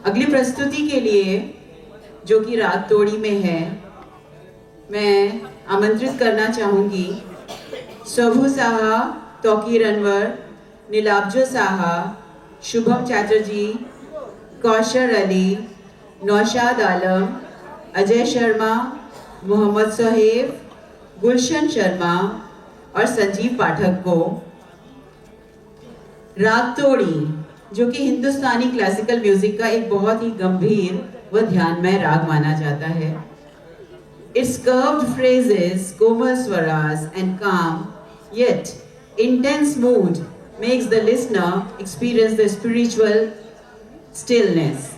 अगली प्रस्तुति के लिए जो कि राग तोड़ी में है, मैं आमंत्रित करना चाहूँगी शोभू साहा, तौकीर अनवर, नीलाब्जो साहा, शुभम चैटर्जी, कौशर अली, नौशाद आलम, अजय शर्मा, मोहम्मद सोहेब, गुलशन शर्मा और संजीव पाठक को। राग तोड़ी जो कि हिंदुस्तानी क्लासिकल म्यूजिक का एक बहुत ही गंभीर व ध्यानमय राग माना जाता है। Its curved phrases, komal swaras and calm yet intense mood makes the listener experience the spiritual stillness.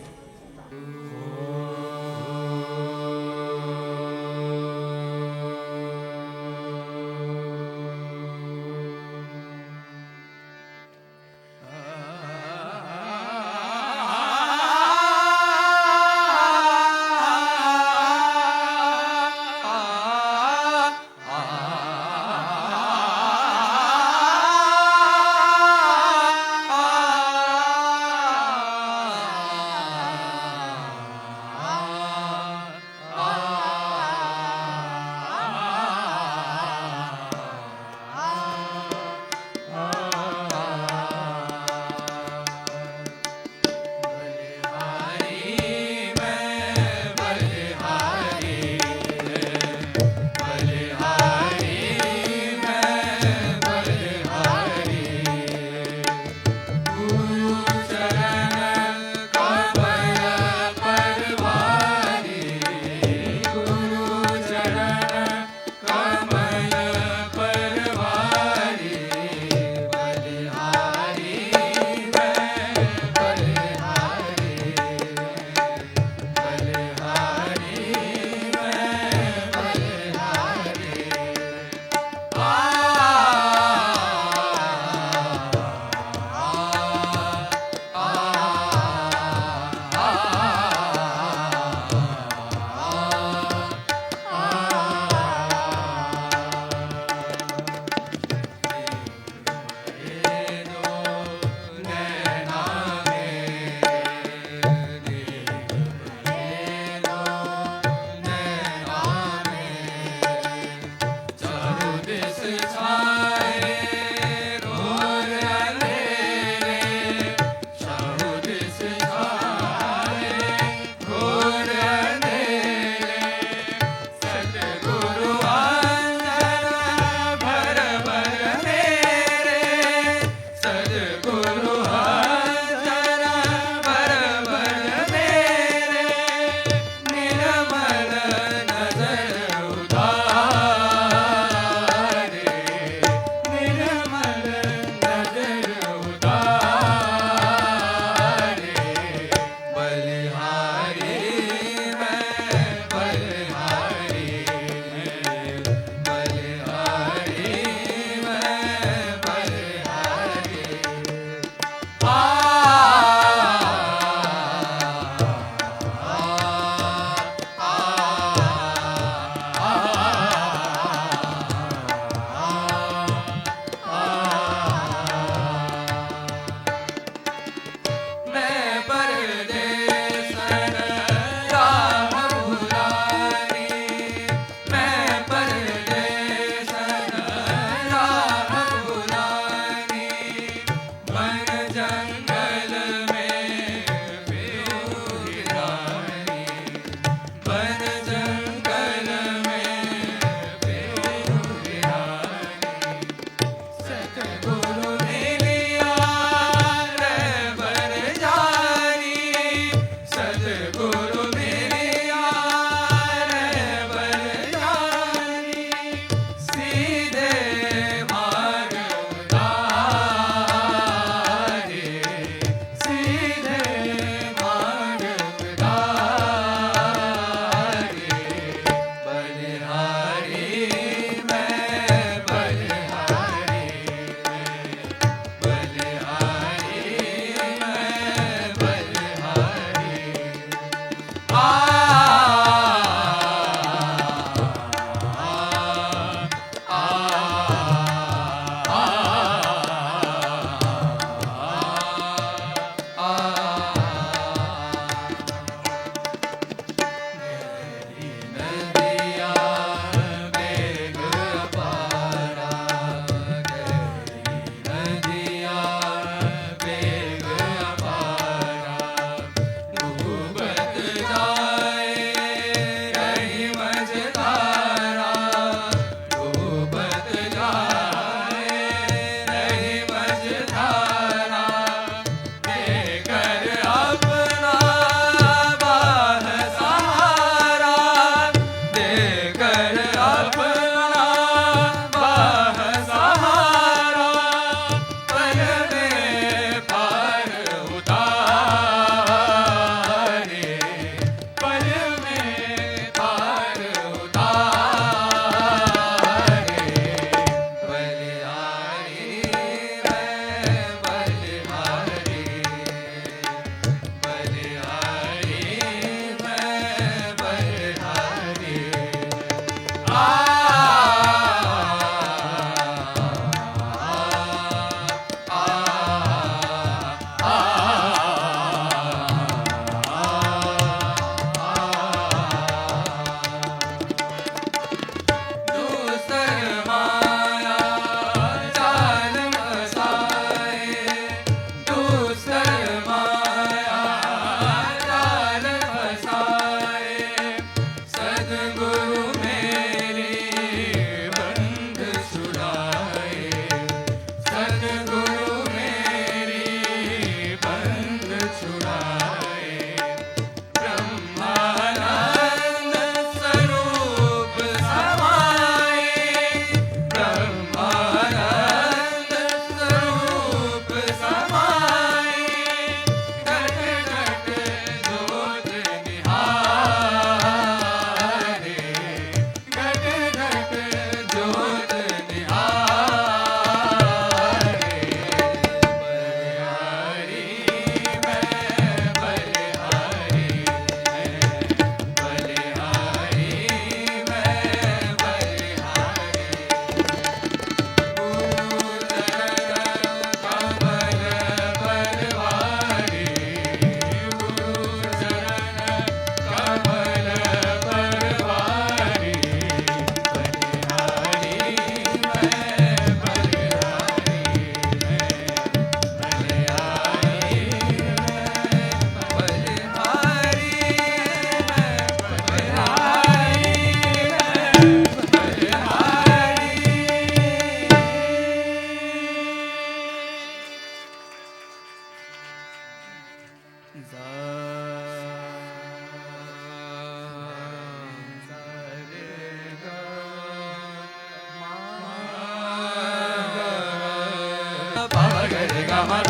Pama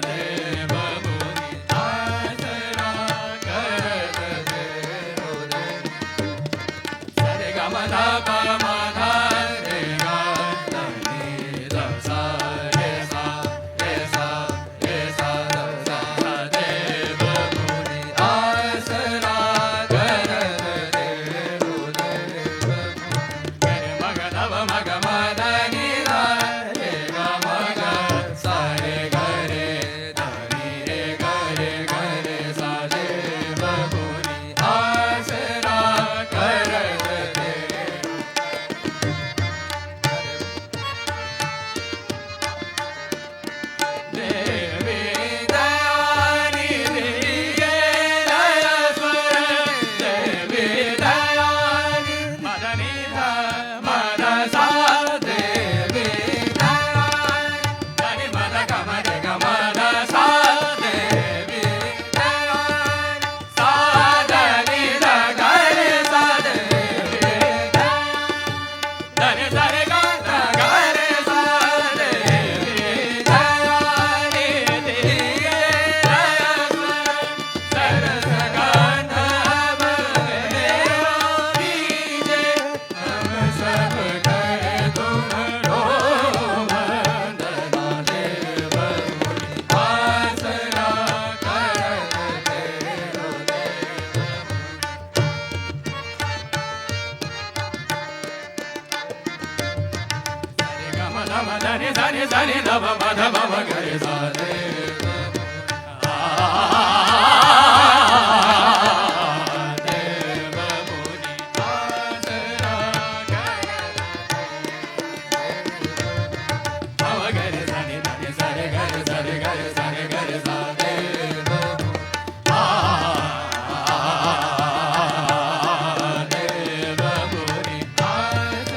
देव मुनी आसरा करत सरे ग म ध प म ध रे ग ध नि ध सा रे सा रे सा रे सा ध सा देव मुनी आसरा करत रे मग धव मग म ध नि ध रे ग मग सा रे ग रे ध नि रे ग रे ग रे सा देव मुनी आसरा करत देवी दयानी दिये लय स्वर देवी दयानी मदनी ध मद सा देवी दयानी मद ग मद ग मद सा देवी दयानी सा दनी ध ग रे सा देवी दयानी ध रे ग ध ग रे सा देवी दयानी दिये लय स्वर सरस गंधर्व मेरा दीजे हम सब करे तुम्हारो वंदना देव मुनि आसरा करत तेरो सरे ग म ध म ध नि ध नि ध नि ध प म ध प म ग रे सा देव देव मुनि आसरा करत भव ग रे सा नि ध नि सा रे ग रे सा रे ग रे सा रे ग रे सा देव देव मुनि आसरा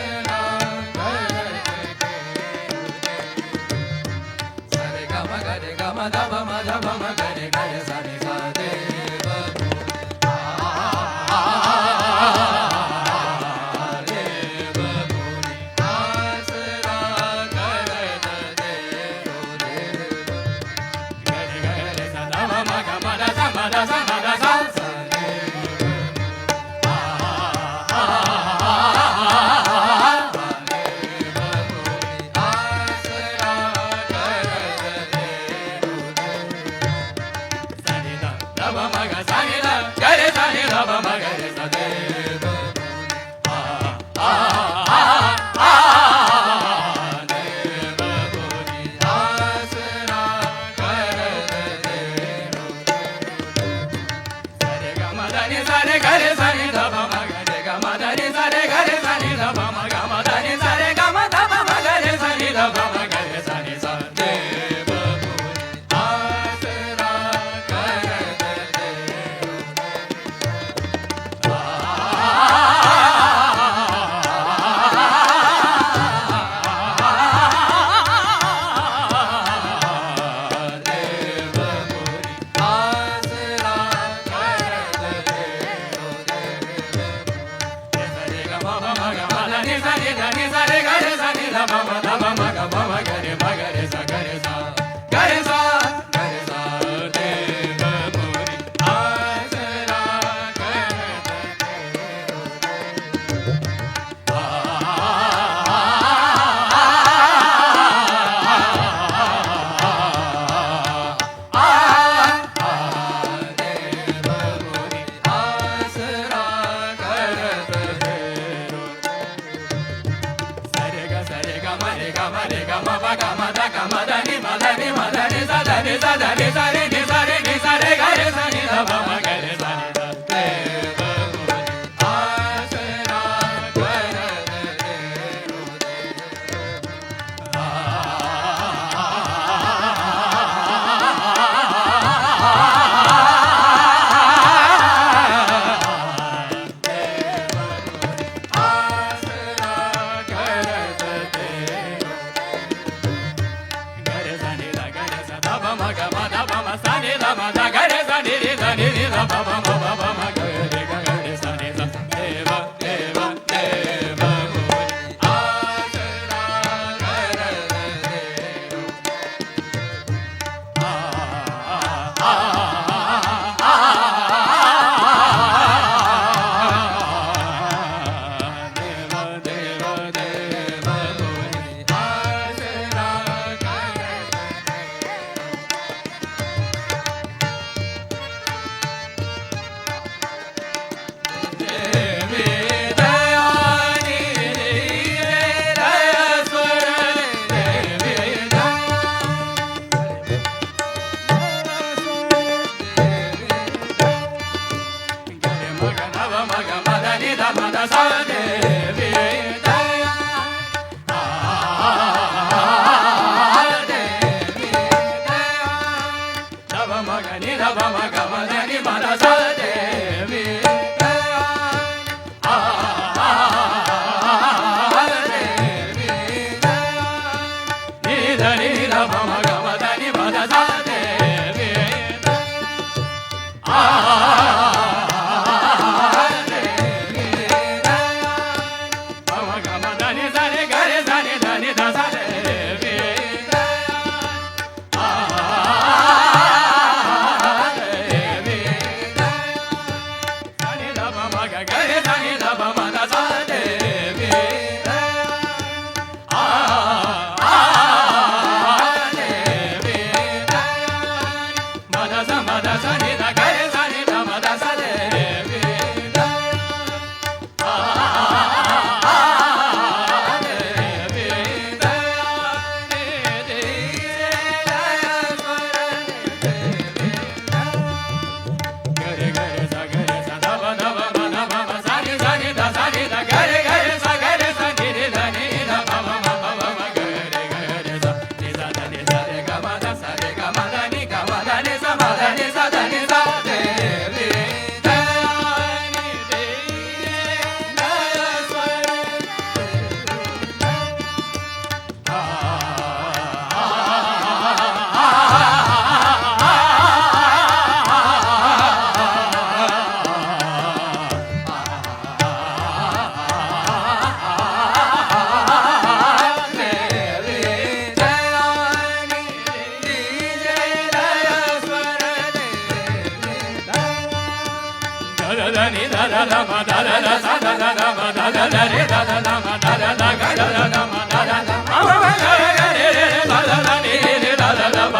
करत सरे ग म ग रे ग म ध प म ध प म ग रे ग रे सा रे सा देव देव मुनि आसरा करत तेरो ग रे ग रे सा ध प म ग म ध सा म ध सा म ध सा सा ध म ग म ध नि म ध सा देवी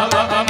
Baba